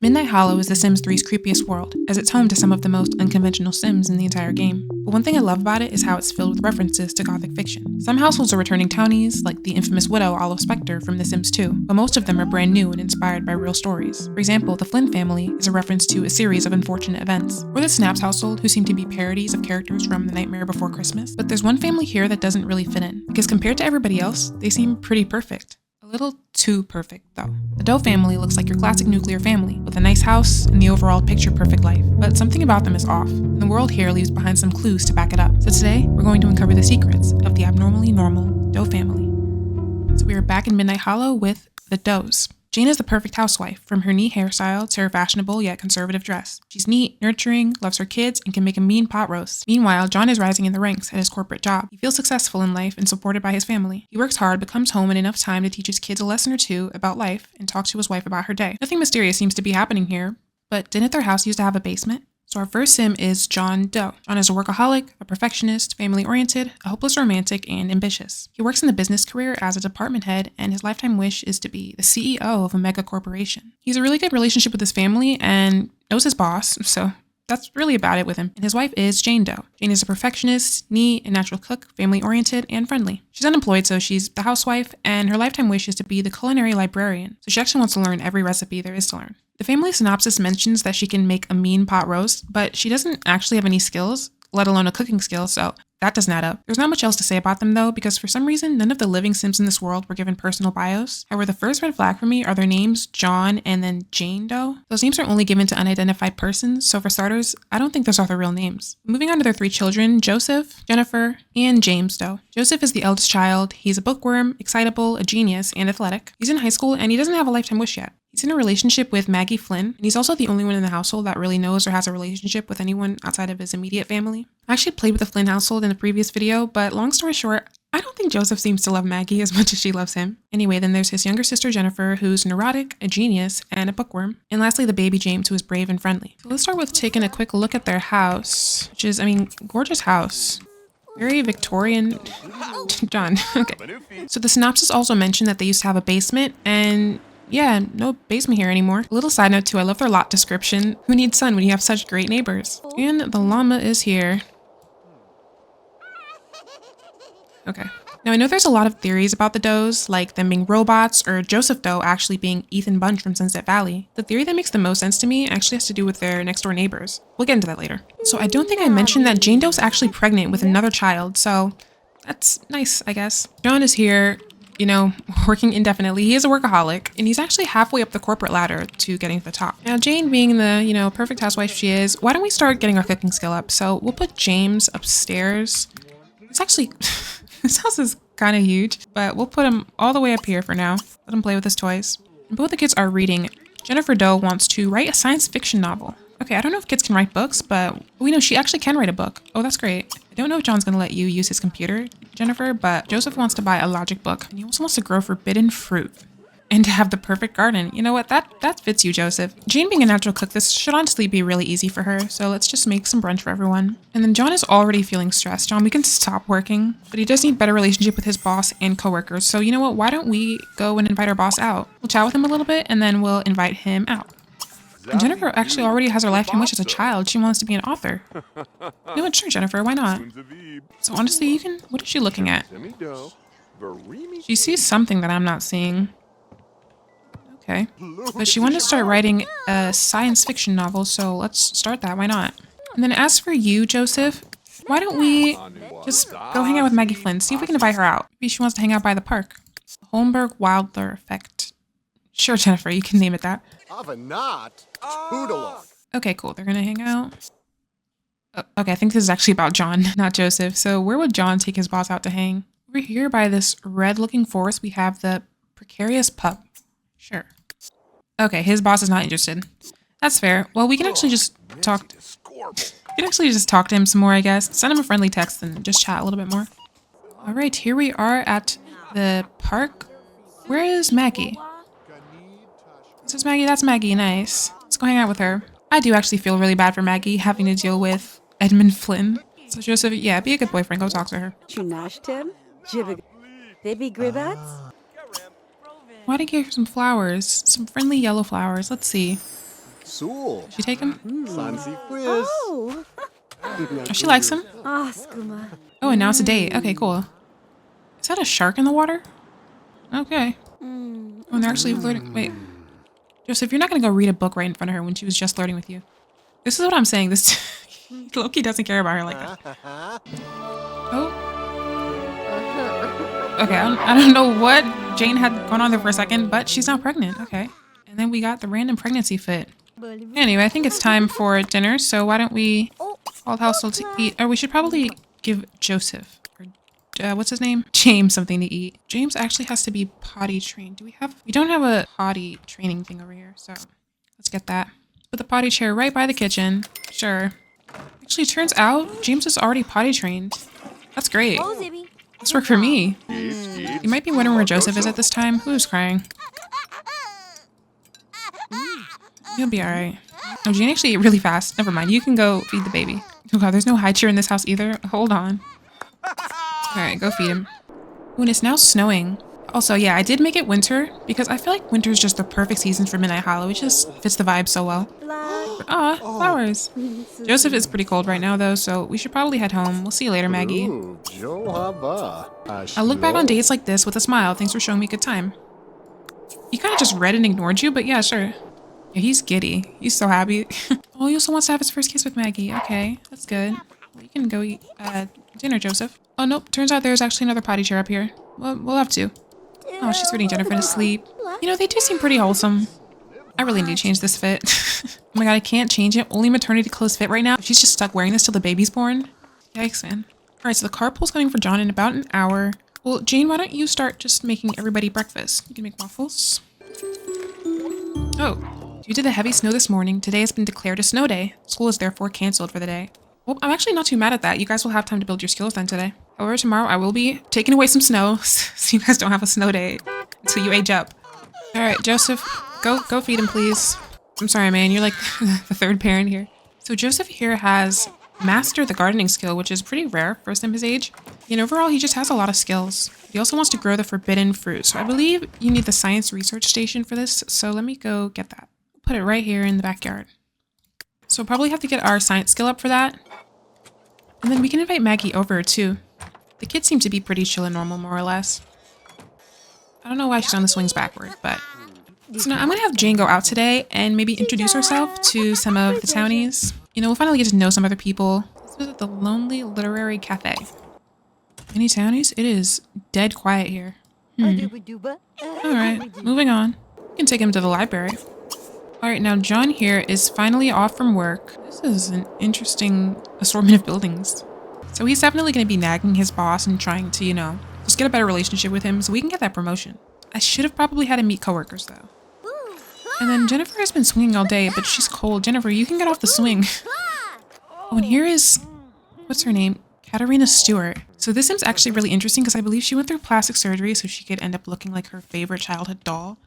Midnight Hollow is The Sims 3's creepiest world, as it's home to some of the most unconventional Sims in the entire game. But one thing I love about it is how it's filled with references to gothic fiction. Some households are returning townies, like the infamous widow Olive Spectre from The Sims 2, but most of them are brand new and inspired by real stories. For example, the Flynn family is a reference to a series of unfortunate events, or the Snaps household, who seem to be parodies of characters from The Nightmare Before Christmas. But there's one family here that doesn't really fit in, because compared to everybody else, they seem pretty perfect. A little too perfect, though. The Doe family looks like your classic nuclear family, with a nice house and the overall picture-perfect life. But something about them is off, and the world here leaves behind some clues to back it up. So today, we're going to uncover the secrets of the abnormally normal Doe family. So we are back in Midnight Hollow with the Does. Jane is the perfect housewife, from her neat hairstyle to her fashionable yet conservative dress. She's neat, nurturing, loves her kids, and can make a mean pot roast. Meanwhile, John is rising in the ranks at his corporate job. He feels successful in life and supported by his family. He works hard but comes home in enough time to teach his kids a lesson or two about life and talk to his wife about her day. Nothing mysterious seems to be happening here, but didn't their house used to have a basement? So our first sim is John Doe. John is a workaholic, a perfectionist, family-oriented, a hopeless romantic, and ambitious. He works in the business career as a department head, and his lifetime wish is to be the CEO of a mega corporation. He's a really good relationship with his family and knows his boss, so that's really about it with him. And his wife is Jane Doe. Jane is a perfectionist, neat, and natural cook, family-oriented, and friendly. She's unemployed, so she's the housewife, and her lifetime wish is to be the culinary librarian. So she actually wants to learn every recipe there is to learn. The family synopsis mentions that she can make a mean pot roast, but she doesn't actually have any skills, let alone a cooking skill, so that doesn't add up. There's not much else to say about them though, because for some reason, none of the living Sims in this world were given personal bios. However, the first red flag for me are their names, John and then Jane Doe. Those names are only given to unidentified persons, so for starters, I don't think those are their real names. Moving on to their three children, Joseph, Jennifer, and James Doe. Joseph is the eldest child. He's a bookworm, excitable, a genius, and athletic. He's in high school, and he doesn't have a lifetime wish yet. He's in a relationship with Maggie Flynn, and he's also the only one in the household that really knows or has a relationship with anyone outside of his immediate family. I actually played with the Flynn household in the previous video, but long story short, I don't think Joseph seems to love Maggie as much as she loves him. Anyway, then there's his younger sister Jennifer, who's neurotic, a genius, and a bookworm. And lastly, the baby James, who is brave and friendly. So let's start with taking a quick look at their house, which is, gorgeous house. Very Victorian. John. Okay. So the synopsis also mentioned that they used to have a basement, and yeah, no basement here anymore. A little side note too, I love their lot description. Who needs sun when you have such great neighbors? And the llama is here. Okay. Now I know there's a lot of theories about the Does, like them being robots or Joseph Doe actually being Ethan Bunch from Sunset Valley. The theory that makes the most sense to me actually has to do with their next door neighbors. We'll get into that later. So I don't think I mentioned that Jane Doe's actually pregnant with another child, so that's nice, I guess. John is here, working indefinitely. He is a workaholic, and he's actually halfway up the corporate ladder to getting to the top. Now, Jane being the, perfect housewife she is, why don't we start getting our cooking skill up? So we'll put James upstairs. It's actually, this house is kind of huge, but we'll put him all the way up here for now. Let him play with his toys. And both the kids are reading. Jennifer Doe wants to write a science fiction novel. Okay, I don't know if kids can write books, but we know she actually can write a book. Oh, that's great. I don't know if John's gonna let you use his computer, Jennifer, but Joseph wants to buy a logic book, and he also wants to grow forbidden fruit and to have the perfect garden. You know what? That fits you, Joseph. Jane being a natural cook, this should honestly be really easy for her, so let's just make some brunch for everyone. And then John is already feeling stressed. John, we can stop working, but he does need better relationship with his boss and coworkers. So you know what? Why don't we go and invite our boss out? We'll chat with him a little bit, and then we'll invite him out. And Jennifer actually already has her lifetime wish as a child. She wants to be an author. You know what? Sure, Jennifer, why not? So honestly, what is she looking at? She sees something that I'm not seeing. Okay. But she wanted to start writing a science fiction novel, so let's start that. Why not? And then as for you, Joseph, why don't we just go hang out with Maggie Flynn? See if we can invite her out. Maybe she wants to hang out by the park. Holmberg Wilder Effect. Sure, Jennifer, you can name it that. Okay, cool. They're gonna hang out. Oh, okay, I think this is actually about John, not Joseph. So where would John take his boss out to hang? Over here by this red-looking forest, we have the precarious pub. Sure. Okay, his boss is not interested. That's fair. Well, we can actually just talk. To him some more, I guess. Send him a friendly text and just chat a little bit more. All right, here we are at the park. Where is Maggie? This is Maggie. That's Maggie. Nice. Let's go hang out with her. I do actually feel really bad for Maggie having to deal with Edmund Flynn. So Joseph, yeah, be a good boyfriend. Go talk to her. Why did I give her some flowers? Some friendly yellow flowers. Let's see. Sul. Does she take him? Sansi quiz. Oh, Oh, she likes him. skuma. Oh, and now it's a date. Okay, cool. Is that a shark in the water? Okay. Oh, and they're actually flirting. Wait. Joseph, you're not going to go read a book right in front of her when she was just flirting with you. This is what I'm saying. This Loki doesn't care about her like that. Oh. Okay, I don't know what Jane had going on there for a second, but she's not pregnant. Okay. And then we got the random pregnancy fit. Anyway, I think it's time for dinner, so why don't we all the household to eat? Or we should probably give Joseph, or what's his name? James, something to eat. James actually has to be potty trained. We don't have a potty training thing over here, so let's get that. Put the potty chair right by the kitchen. Sure. Actually, it turns out James is already potty trained. That's great. This worked for me. You might be wondering where Joseph is at this time. Who's crying? He'll be alright. Oh, Jane actually ate really fast. Never mind. You can go feed the baby. Oh god, there's no high chair in this house either. Hold on. Alright, go feed him. Oh, and it's now snowing. Also, yeah, I did make it winter because I feel like winter is just the perfect season for Midnight Hollow. It just fits the vibe so well. Aw, flowers. Joseph is pretty cold right now though, so we should probably head home. We'll see you later, Maggie. I look back on days like this with a smile. Thanks for showing me a good time. He kind of just read and ignored you, but yeah, sure. Yeah, he's giddy. He's so happy. Oh, he also wants to have his first kiss with Maggie. Okay, that's good. Well, you can go eat dinner, Joseph. Oh, nope. Turns out there's actually another potty chair up here. Well, we'll have to. Oh, she's reading Jennifer to sleep. You know, they do seem pretty wholesome. I really need to change this fit. Oh my god, I can't change it. Only maternity clothes fit right now. She's just stuck wearing this till the baby's born. Yikes, man. Alright, so the carpool's coming for John in about an hour. Well, Jane, why don't you start just making everybody breakfast? You can make waffles. Oh. Due to the heavy snow this morning, today has been declared a snow day. School is therefore canceled for the day. Well, I'm actually not too mad at that. You guys will have time to build your skills then today. However, tomorrow I will be taking away some snow, so you guys don't have a snow day until you age up. Alright, Joseph, go feed him, please. I'm sorry, man. You're like the third parent here. So Joseph here has mastered the gardening skill, which is pretty rare for him his age. And overall, he just has a lot of skills. He also wants to grow the forbidden fruit. So I believe you need the science research station for this. So let me go get that. Put it right here in the backyard. So we'll probably have to get our science skill up for that. And then we can invite Maggie over too. The kids seem to be pretty chill and normal, more or less. I don't know why she's on the swings backward, but... So now I'm going to have Jane go out today and maybe introduce herself to some of the townies. You know, we'll finally get to know some other people. Let's visit the Lonely Literary Cafe. Any townies? It is dead quiet here. Alright, moving on. We can take him to the library. Alright, now John here is finally off from work. This is an interesting assortment of buildings. So he's definitely going to be nagging his boss and trying to, you know, just get a better relationship with him so we can get that promotion. I should have probably had him meet coworkers though. And then Jennifer has been swinging all day, but she's cold. Jennifer, you can get off the swing. Oh, and here is, what's her name? Katarina Stewart. So this seems actually really interesting because I believe she went through plastic surgery so she could end up looking like her favorite childhood doll.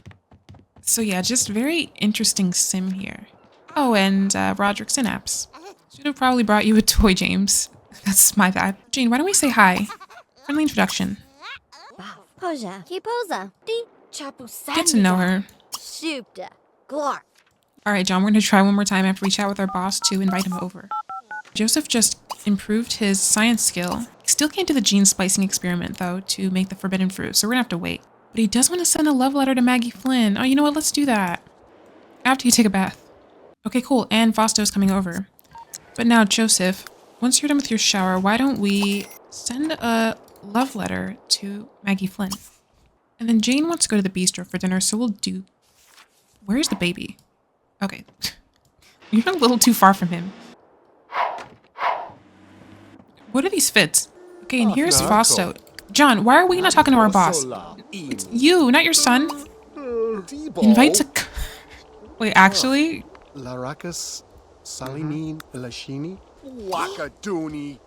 So yeah, just very interesting sim here. Oh, and Roderick Synapse. Should have probably brought you a toy, James. That's my bad. Jane, why don't we say hi? Friendly introduction. Get to know her. Alright, John, we're gonna try one more time after we chat with our boss to invite him over. Joseph just improved his science skill. He still can't do the gene splicing experiment, though, to make the forbidden fruit, so we're gonna have to wait. But he does want to send a love letter to Maggie Flynn. Oh, you know what? Let's do that. After you take a bath. Okay, cool. And Fausto's coming over. But now, Joseph, once you're done with your shower, why don't we send a love letter to Maggie Flynn? And then Jane wants to go to the bistro for dinner, so we'll do... Where's the baby? Okay. You're a little too far from him. What are these fits? Okay, and here's Fausto. John, why are we not talking to our boss? It's you, not your son. Invite to... Wait, actually? Laracus Salimine Elashini Wakaduni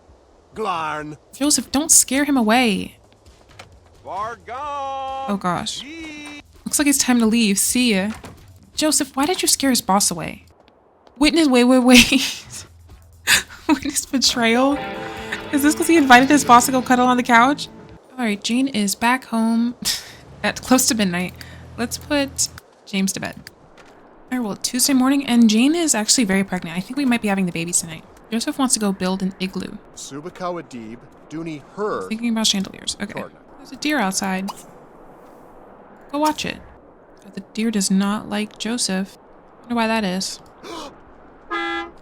Glarn. Joseph, don't scare him away. Oh gosh. Looks like it's time to leave. See ya. Joseph, why did you scare his boss away? Witness, wait. Witness betrayal? Is this because he invited his boss to go cuddle on the couch? Alright, Jane is back home at close to midnight. Let's put James to bed. Alright, well, Tuesday morning, and Jane is actually very pregnant. I think we might be having the babies tonight. Joseph wants to go build an igloo. Subakawa Deeb, Dooney Her. Thinking about chandeliers. Okay. Torna. There's a deer outside. Go watch it. But the deer does not like Joseph. I wonder why that is.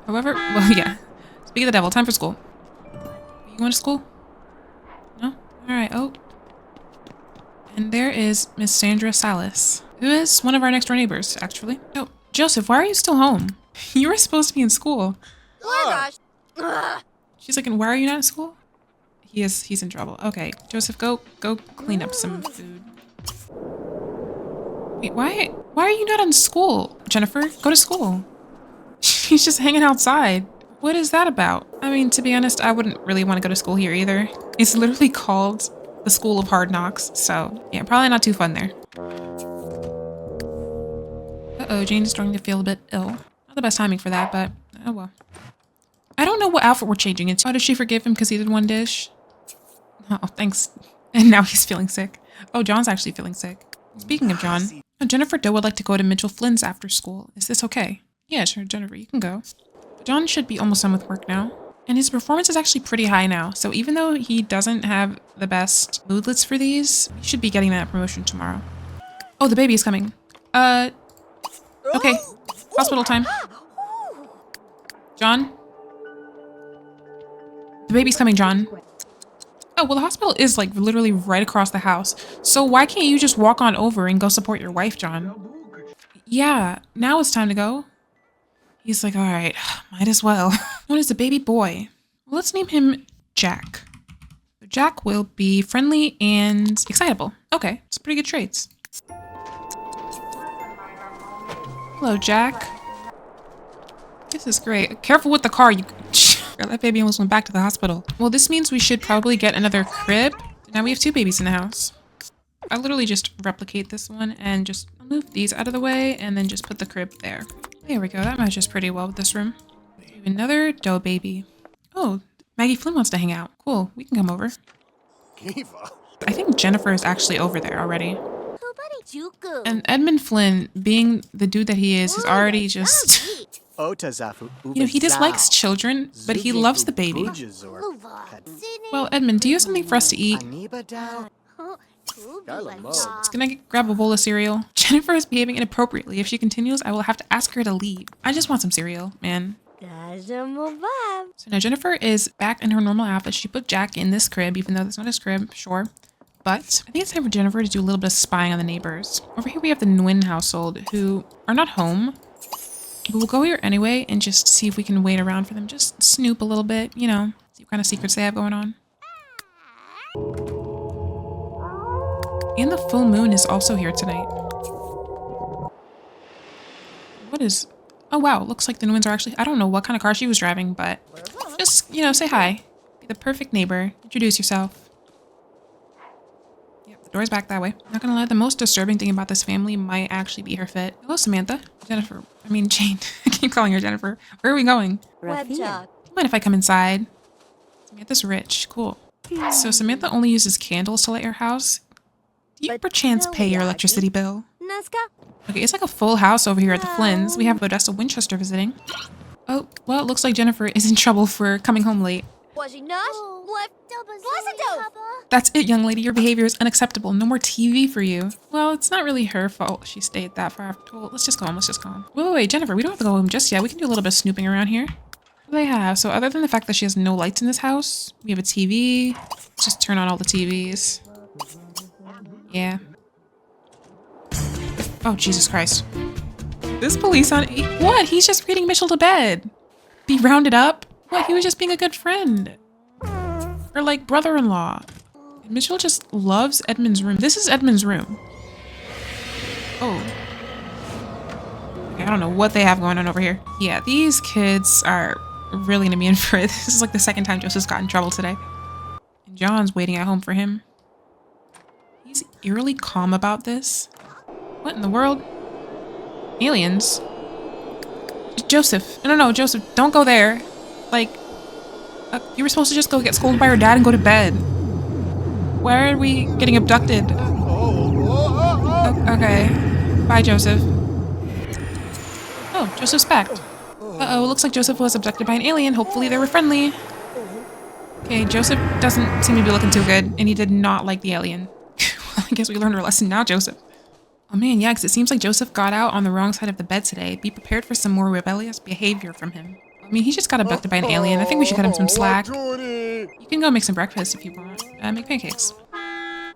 However, well, yeah. Speak of the devil, time for school. You going to school? No? Alright, oh. And there is Miss Sandra Salas, who is one of our next door neighbors, actually. Oh, Joseph, why are you still home? You were supposed to be in school. Oh my gosh. She's like, and why are you not in school? He's in trouble. Okay, Joseph, go clean up some food. Wait, why are you not in school? Jennifer, go to school. She's just hanging outside. What is that about? I mean, to be honest, I wouldn't really want to go to school here either. It's literally called the School of Hard Knocks, so yeah, probably not too fun there. Uh-oh, Jane is starting to feel a bit ill. Not the best timing for that, but oh well. I don't know what outfit we're changing into. Oh, did she forgive him because he did one dish? Oh, thanks. And now he's feeling sick. Oh, John's actually feeling sick. Speaking of John, Jennifer Doe would like to go to Mitchell Flynn's after school. Is this okay? Yeah, sure, Jennifer, you can go. John should be almost done with work now. And his performance is actually pretty high now. So even though he doesn't have the best moodlets for these, he should be getting that promotion tomorrow. Oh, the baby is coming. Okay. Hospital time. John? The baby's coming, John. Oh, well, the hospital is like literally right across the house. So why can't you just walk on over and go support your wife, John? Yeah, now it's time to go. He's like, all right, might as well. What is a baby boy? Well, let's name him Jack. Jack will be friendly and excitable. Okay, it's pretty good traits. Hello, Jack. This is great. Careful with the car. That baby almost went back to the hospital. Well, this means we should probably get another crib. Now we have 2 babies in the house. I literally just replicate this one and just move these out of the way and then just put the crib there. There we go. That matches pretty well with this room. We have another Doe baby. Oh, Maggie Flynn wants to hang out. Cool. We can come over. Kiva. I think Jennifer is actually over there already. And Edmund Flynn, being the dude that he is already just... You know, he dislikes children, but he loves the baby. Well, Edmund, do you have something for us to eat? Just gonna grab a bowl of cereal. Jennifer is behaving inappropriately. If she continues, I will have to ask her to leave. I just want some cereal, man. So now Jennifer is back in her normal outfit. She put Jack in this crib, even though that's not his crib, sure. But I think it's time for Jennifer to do a little bit of spying on the neighbors. Over here we have the Nguyen household, who are not home. But we'll go here anyway and just see if we can wait around for them. Just snoop a little bit, you know, see what kind of secrets they have going on. And the full moon is also here tonight. What is... Oh wow, looks like the Nguyen's are actually... I don't know what kind of car she was driving, but just, you know, say hi. Be the perfect neighbor. Introduce yourself. Yep, the door's back that way. Not gonna lie, the most disturbing thing about this family might actually be her fit. Hello, Samantha. Jennifer. I mean, Jane. I keep calling her Jennifer. Where are we going? Web job. Mind if I come inside? Samantha's rich. Cool. So Samantha only uses candles to light her house. Do you perchance pay your electricity bill? Okay, it's like a full house over here at the Flynn's. We have Odessa Winchester visiting. Oh, well, it looks like Jennifer is in trouble for coming home late. That's it, young lady. Your behavior is unacceptable. No more TV for you. Well, it's not really her fault she stayed that far. Well, let's just go home. Let's just go home. Wait, Jennifer, we don't have to go home just yet. We can do a little bit of snooping around here. What do they have? So other than the fact that she has no lights in this house, we have a TV. Let's just turn on all the TVs. Yeah. Oh, Jesus Christ. This police on... What? He's just reading Mitchell to bed. Be rounded up? What? He was just being a good friend. Or like brother-in-law. Mitchell just loves Edmund's room. This is Edmund's room. Oh. Okay, I don't know what they have going on over here. Yeah, these kids are really gonna be in for it. This is like the second time Joseph's got in trouble today. And John's waiting at home for him. He's eerily calm about this. What in the world? Aliens? Joseph. No, Joseph, don't go there. Like, you were supposed to just go get scolded by your dad and go to bed. Why are we getting abducted? Okay. Bye, Joseph. Joseph's back. Uh-oh, looks like Joseph was abducted by an alien. Hopefully they were friendly. Okay, Joseph doesn't seem to be looking too good, and he did not like the alien. Well, I guess we learned our lesson now, Joseph. Oh man, yeah, because it seems like Joseph got out on the wrong side of the bed today. Be prepared for some more rebellious behavior from him. I mean, he just got abducted by an alien. I think we should cut him some slack. You can go make some breakfast if you want. Make pancakes.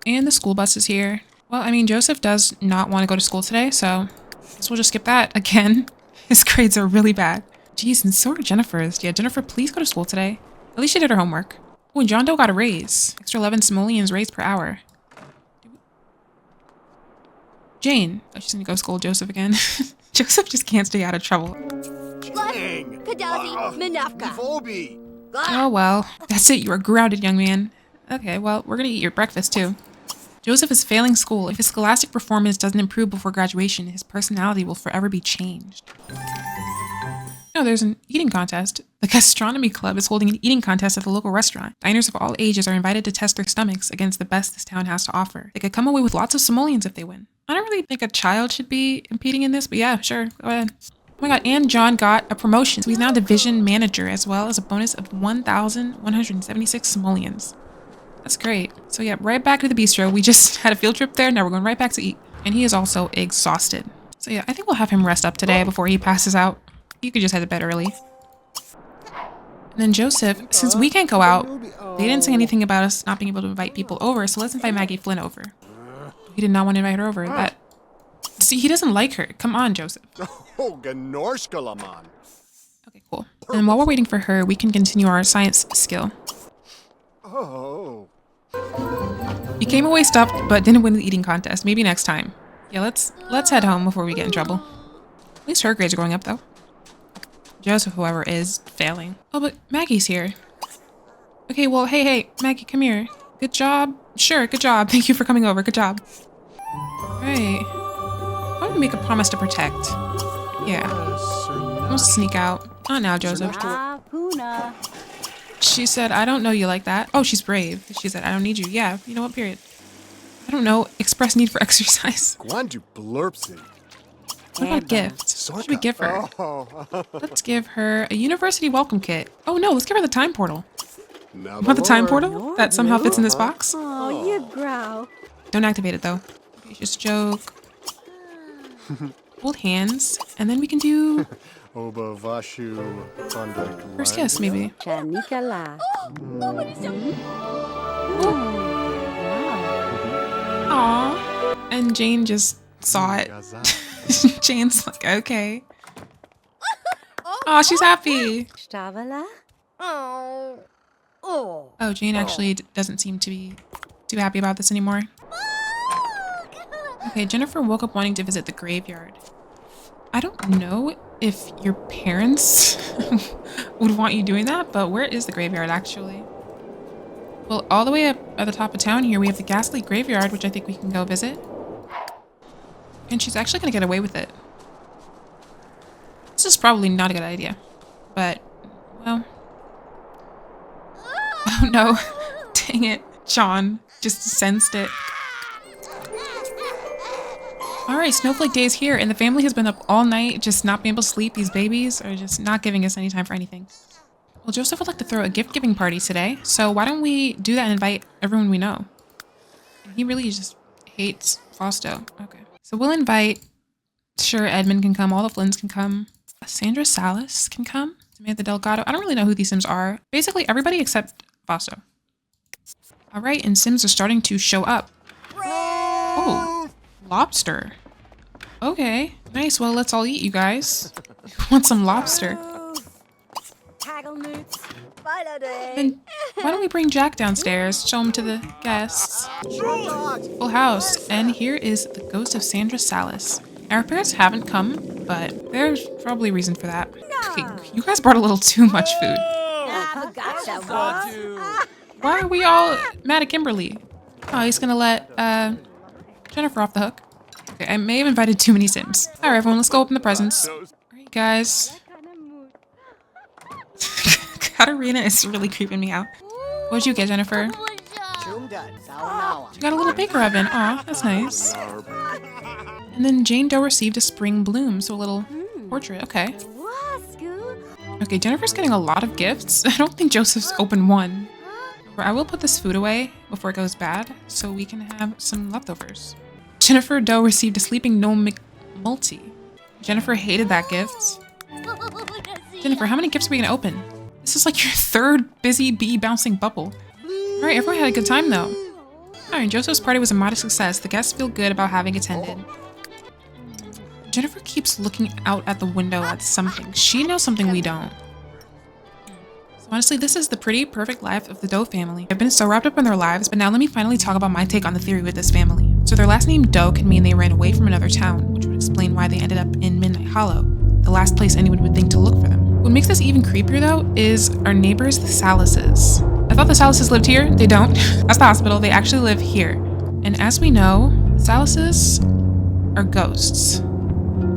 And the school bus is here. Well, I mean, Joseph does not want to go to school today, so I guess we'll just skip that again. His grades are really bad. Jeez, and so are Jennifer's. Yeah, Jennifer, please go to school today. At least she did her homework. Oh, and John Doe got a raise. Extra 11 simoleons raised per hour. Jane. Oh, she's gonna go scold Joseph again. Joseph just can't stay out of trouble. Dang. Kadazi, Minafka. Phoebe. Oh, well. That's it. You are grounded, young man. Okay, well, we're gonna eat your breakfast, too. Joseph is failing school. If his scholastic performance doesn't improve before graduation, his personality will forever be changed. No, there's an eating contest. The gastronomy club is holding an eating contest at the local restaurant. Diners of all ages are invited to test their stomachs against the best this town has to offer. They could come away with lots of simoleons if they win. I don't really think a child should be competing in this, but yeah, sure, go ahead. Oh my god, and John got a promotion. So he's now division manager as well as a bonus of 1,176 simoleons. That's great. So yeah, right back to the bistro. We just had a field trip there. Now we're going right back to eat. And he is also exhausted. So yeah, I think we'll have him rest up today before he passes out. You could just head to bed early. And then Joseph, since we can't go out, they didn't say anything about us not being able to invite people over, so let's invite Maggie Flynn over. He did not want to invite her over. See, he doesn't like her. Come on, Joseph. Oh, Ganorshkalaman. Okay, cool. And while we're waiting for her, we can continue our science skill. Oh. You came away stuffed, but didn't win the eating contest. Maybe next time. Yeah, let's head home before we get in trouble. At least her grades are going up, though. Joseph, whoever, is failing. Oh, but Maggie's here. Okay, well, hey, Maggie, come here. Good job. Sure, good job. Thank you for coming over. Good job. Alright. Why don't we make a promise to protect? Yeah. We'll sneak out. Not now, Joseph. She said, I don't know you like that. Oh, she's brave. She said, I don't need you. Yeah, you know what, period. I don't know. Express need for exercise. Gwandu blurpsy. What about gifts? What should we give her? Let's give her a university welcome kit. Oh no, let's give her the time portal. Want the time portal? That somehow fits in this box? Oh, you growl. Don't activate it though. Okay, just joke. Hold hands, and then we can do Oba Vashu Kondak. first kiss, maybe. Chanikala. Aww. And Jane just saw it. Jane's like, okay. Oh, she's happy. Stavala? Oh, Jane actually doesn't seem to be too happy about this anymore. Okay, Jennifer woke up wanting to visit the graveyard. I don't know if your parents would want you doing that, but where is the graveyard actually? Well, all the way up at the top of town here, we have the ghastly graveyard, which I think we can go visit. And she's actually gonna get away with it. This is probably not a good idea, but, well. Oh no, dang it, John just sensed it. Alright, Snowflake Day is here, and the family has been up all night, just not being able to sleep. These babies are just not giving us any time for anything. Well, Joseph would like to throw a gift-giving party today, so why don't we do that and invite everyone we know? He really just hates Fausto. Okay. So we'll invite, sure, Edmund can come, all the Flynns can come. Sandra Salas can come. Samantha Delgado. I don't really know who these Sims are. Basically, everybody except Fausto. Alright, and Sims are starting to show up. Oh, lobster. Okay, nice. Well, let's all eat, you guys. Want some lobster? And why don't we bring Jack downstairs, show him to the guests. Full house. And here is the ghost of Sandra Salas. Our parents haven't come, but there's probably a reason for that. Okay, you guys brought a little too much food. Why are we all mad at Kimberly? Oh, he's gonna let Jennifer off the hook. Okay, I may have invited too many Sims. Alright, everyone, let's go open the presents. Alright, guys. Katarina is really creeping me out. What'd you get, Jennifer? You got a little baker oven. Aw, that's nice. And then Jane Doe received a spring bloom, so a little Portrait, okay. Wasku. Okay, Jennifer's getting a lot of gifts. I don't think Joseph's opened one. But I will put this food away before it goes bad so we can have some leftovers. Jennifer Doe received a sleeping gnome McMulti. Jennifer hated that gift. Jennifer, how many gifts are we gonna open? This is like your third busy bee bouncing bubble. Alright, everyone had a good time though. Alright, Joseph's party was a modest success. The guests feel good about having attended. Jennifer keeps looking out at the window at something. She knows something we don't. So honestly, this is the pretty perfect life of the Doe family. I've been so wrapped up in their lives, but now let me finally talk about my take on the theory with this family. So their last name Doe could mean they ran away from another town, which would explain why they ended up in Midnight Hollow, the last place anyone would think to look for them. What makes this even creepier though is our neighbors, the Salises. I thought the Salises lived here. They don't. That's the hospital. They actually live here. And as we know, Salises are ghosts.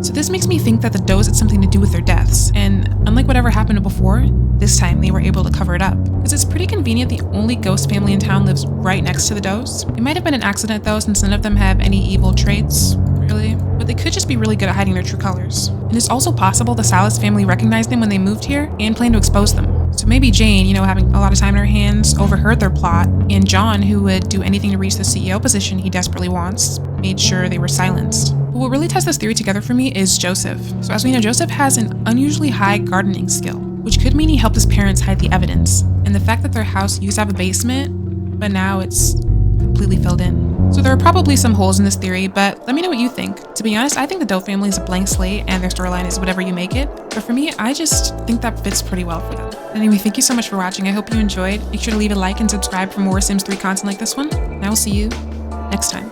So this makes me think that the Does had something to do with their deaths. And unlike whatever happened before, this time they were able to cover it up. Because it's pretty convenient the only ghost family in town lives right next to the Does. It might have been an accident though, since none of them have any evil traits, really. But they could just be really good at hiding their true colors. And it's also possible the Salas family recognized them when they moved here and planned to expose them. So maybe Jane, having a lot of time in her hands, overheard their plot, and John, who would do anything to reach the CEO position he desperately wants, made sure they were silenced. But what really ties this theory together for me is Joseph. So as we know, Joseph has an unusually high gardening skill, which could mean he helped his parents hide the evidence. And the fact that their house used to have a basement, but now it's completely filled in. So there are probably some holes in this theory, but let me know what you think. To be honest, I think the Doe family is a blank slate and their storyline is whatever you make it. But for me, I just think that fits pretty well for them. Anyway, thank you so much for watching. I hope you enjoyed. Make sure to leave a like and subscribe for more Sims 3 content like this one. And I will see you next time.